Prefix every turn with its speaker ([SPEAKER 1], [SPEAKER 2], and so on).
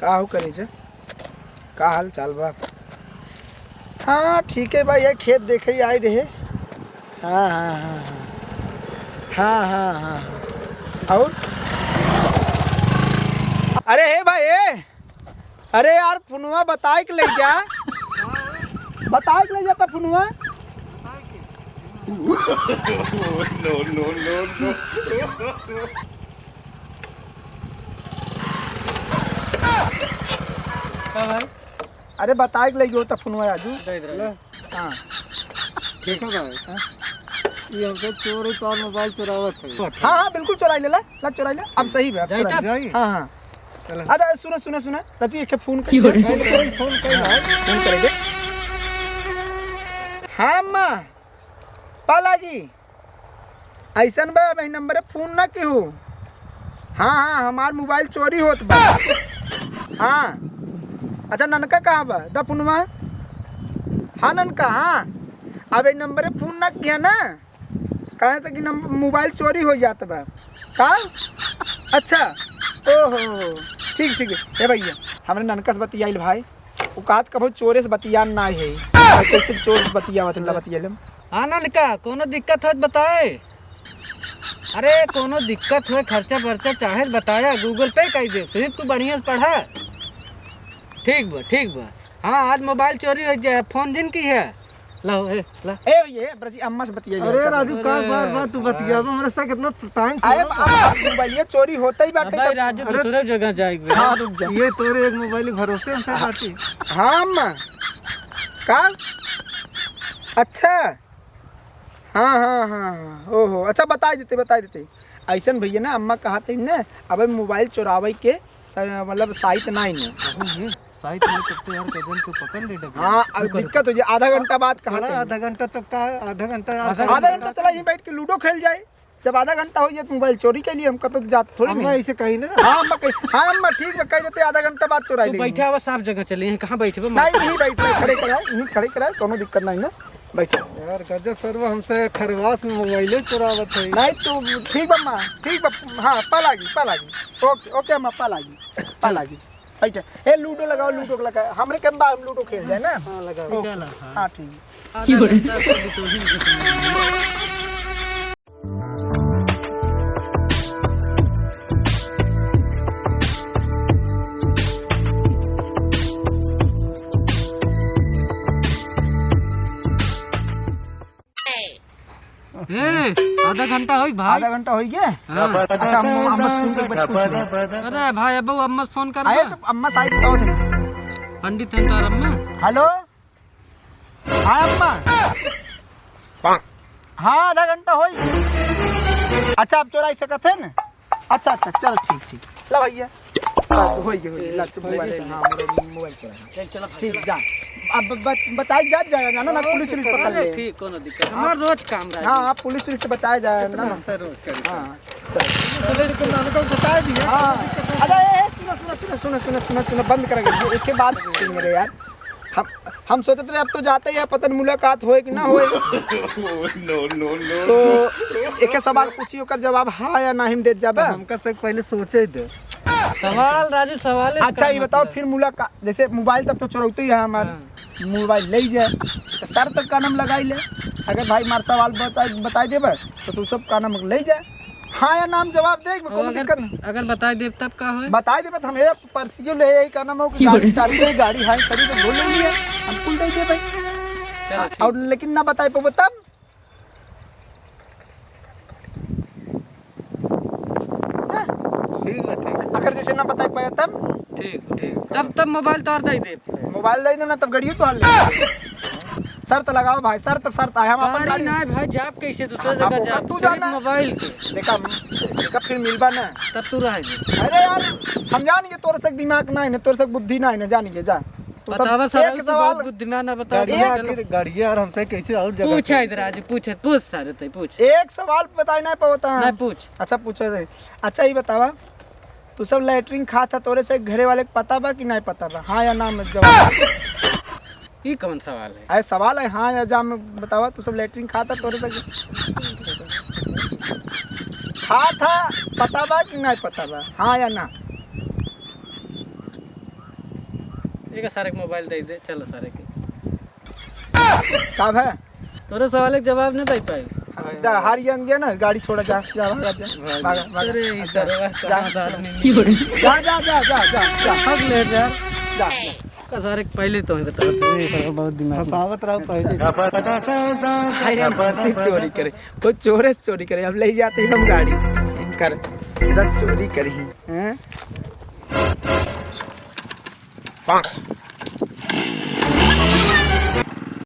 [SPEAKER 1] का हो करे छे? का हाल चाल बा? हाँ ठीक है भाई, ये खेत देखे ही आई रहे। हाँ हाँ हाँ हाँ हाँ हाँ हाँ। और अरे हे भाई अरे यार फुनवा बताए के ले जा। बताए के ले जाता फुनवा।
[SPEAKER 2] No, no, no, no.
[SPEAKER 1] भाई अरे बताए के ले जो फुनवा आजू। हाँ
[SPEAKER 3] ठीक है भाई। ये हमसे चोर ही तोर मोबाइल चुरावत है।
[SPEAKER 1] हाँ हाँ बिल्कुल चुराई ले ला चुराई ले। अब सही है, अब चुराई ले। हाँ हाँ अच्छा सुना रची एक फोन कर फोन करेंगे। हाँ अम्मा पाला जी ऐसन बा भाई नंबर फोन ना की हो। हाँ हाँ हमार मोबाइल चोरी होत बा। हाँ अच्छा ननका कहाँ बा द फोनवा? हाँ ननका हाँ अब एक नंबर फोन ना किया ना कहाँ से कि मोबाइल चोरी हो जाता बा का। अच्छा ओहो ठीक है भैया हमारे ननका से बतियाइल भाई वो कहत कभो चोरे से बतियान ना है कैसे चोर से बतियावत बतियालम।
[SPEAKER 3] हाँ ननका कोनो दिक्कत हो बताए। अरे कोनो दिक्कत हो खर्चा वर्चा चाहे बताया गूगल पे कर दे सिर्फ तू बढ़िया से पढ़ा। ठीक बा। हाँ आज मोबाइल चोरी हो जाए फोन जिन की है ला
[SPEAKER 1] ये ब्रजी अम्मा से बतिया।
[SPEAKER 3] अरे राजू का बार तू बतियाबा हमरा से कितना टाइम
[SPEAKER 1] आए मोबाइल चोरी होता ही बाटे।
[SPEAKER 3] भाई राजू दूसरे जगह जाएगी।
[SPEAKER 1] हां रुक जा
[SPEAKER 3] ये तोरे एक मोबाइल भरोसे हमसे बाती।
[SPEAKER 1] हां अम्मा का अच्छा हाँ ओहो अच्छा बता देते ऐसन भैया ना अम्मा कहते ना अब मोबाइल चुरावे के मतलब साइट ना है
[SPEAKER 3] साइट में तो यार कजन को पकड़ ले डबे।
[SPEAKER 1] हाँ अब दिक्कत हो जाए आधा घंटा बाद कहा
[SPEAKER 3] आधा घंटा तक का आधा
[SPEAKER 1] घंटा चला यहीं बैठ के लूडो खेल जाए। जब आधा घंटा हो जाए तो मोबाइल चोरी के लिए हम कतो जात थोड़ी नहीं
[SPEAKER 3] ऐसे कहीं ना।
[SPEAKER 1] हाँ अम्मा ठीक है कह देते आधा घंटा बाद चुराई ले।
[SPEAKER 3] बैठा हुआ साफ जगह चले हैं कहाँ बैठे
[SPEAKER 1] नहीं बैठ खड़े कराओ कोनो दिक्कत नहीं ना बैठो।
[SPEAKER 3] यार गजब सरवा हमसे खरवास में मोबाइल चुरावत है।
[SPEAKER 1] नहीं तो ठीक अम्मा ठीक हाँ पालागी ओके अम्मा पालागी बैठे। ए लूडो लगाओ हमरे के हम लूडो खेल जाए ना।
[SPEAKER 3] हाँ लगाओ
[SPEAKER 1] हाँ ठीक
[SPEAKER 3] आधा घंटा हो भाई।
[SPEAKER 1] आधा घंटा हो गया। अच्छा अम्मा फोन करके पूछ ले।
[SPEAKER 3] अरे भाई अब अम्मा से फोन कर
[SPEAKER 1] आए तो अम्मा साइड बताओ थे
[SPEAKER 3] पंडित हैं तार अम्मा।
[SPEAKER 1] हेलो हाँ अम्मा हाँ आधा घंटा हो गया। अच्छा आप चोराई सकत है ना। अच्छा चलो ठीक ला भैया हो गया मोबाइल चला ठीक जा। अब बचाई जाएगा ना पुलिस पकड़ ले।
[SPEAKER 3] ठीक कोनो दिक्कत हमारा रोज काम रहा।
[SPEAKER 1] हाँ पुलिस से बचाया जाए ना
[SPEAKER 3] रोज कर।
[SPEAKER 1] हाँ
[SPEAKER 3] पुलिस को नाम को बता दिए।
[SPEAKER 1] हाँ अरे सुनो बंद करेंगे एक के बाद मेरे यार हम सोचते रहे अब तो जाते ही पता मुलाकात होए कि ना होए। तो एक सवाल पूछियो कर जवाब हाँ या ना हम दे जाबे।
[SPEAKER 3] हमका से पहले सोचे दे सवाल राजू सवाल।
[SPEAKER 1] अच्छा ये बताओ फिर मुलाकात जैसे मोबाइल तब तो चुरौती है हमारे मोबाइल ले जाए तो सर तक का नाम लगाई ले। अगर भाई मार सवाल बता देबे तो तू सब का नाम ले जाए हाँ या नाम जवाब दे।
[SPEAKER 3] अगर बता दे तब का हो
[SPEAKER 1] बता दे हम ये परसियो ले का नाम हो गाड़ी चाबी दे गाड़ी हाई खड़ी तो बोल लेंगे हम कुल दे भाई। और लेकिन ना बताए पाबो तब
[SPEAKER 3] ठीक
[SPEAKER 1] अगर जैसे ना बता पाया तब
[SPEAKER 3] ठीक तब मोबाइल तोड़ दे
[SPEAKER 1] मोबाइल दे देना तब गाड़ियों तो हल ले। शर्त लगाओ भाई शर्त आया हम अपन
[SPEAKER 3] गाड़ी ना भाई जाप कैसे दूसरे जगह जा
[SPEAKER 1] तू जाना
[SPEAKER 3] मोबाइल
[SPEAKER 1] देखा फिर मिलबा ना
[SPEAKER 3] तब तू रह।
[SPEAKER 1] अरे यार हम जानिए तोर से दिमाग ना है तोर से बुद्धि ना है जानिए जा
[SPEAKER 3] बतावा सर बहुत बुद्धिमान ना बता
[SPEAKER 1] गाड़ी यार हमसे कैसे और जगह
[SPEAKER 3] पूछ इधर आज पूछ सारे तय पूछ
[SPEAKER 1] एक सवाल बताई ना पाता
[SPEAKER 3] नहीं पूछ।
[SPEAKER 1] अच्छा पूछो दे। अच्छा ये बतावा तू सब लैटरिन खा था तोरे से घरे वाले को पता बा कि नहीं पता बा हाँ या ना मत जवाब।
[SPEAKER 3] ये कौन सवाल है?
[SPEAKER 1] अरे सवाल है हाँ या जा में बतावा तू सब लैटरिन खा था तोरे से खा था पता बा कि नहीं पता बा हाँ या ना।
[SPEAKER 3] ठीक है सारे के मोबाइल दे दे, चलो सारे के।
[SPEAKER 1] कब है
[SPEAKER 3] तोरे सवाल के जवाब नहीं दे पाए।
[SPEAKER 1] हार गया ना, गाड़ी छोड़ा, जा जा भागा, जा भागा, भागा।
[SPEAKER 3] अरे
[SPEAKER 1] जा,
[SPEAKER 3] सरवा
[SPEAKER 1] जा,
[SPEAKER 3] कहाँ से आदमी
[SPEAKER 1] जा जा जा जा जा जा
[SPEAKER 3] भाग ले यार।
[SPEAKER 1] जा
[SPEAKER 3] का सारे के पहले तो बता बहुत दिमाग
[SPEAKER 1] फसावत रहो पहले से चोरी करे, वो चोरे से चोरी करे, अब ले जाते हम गाड़ी कर ये सब चोरी करी हैं।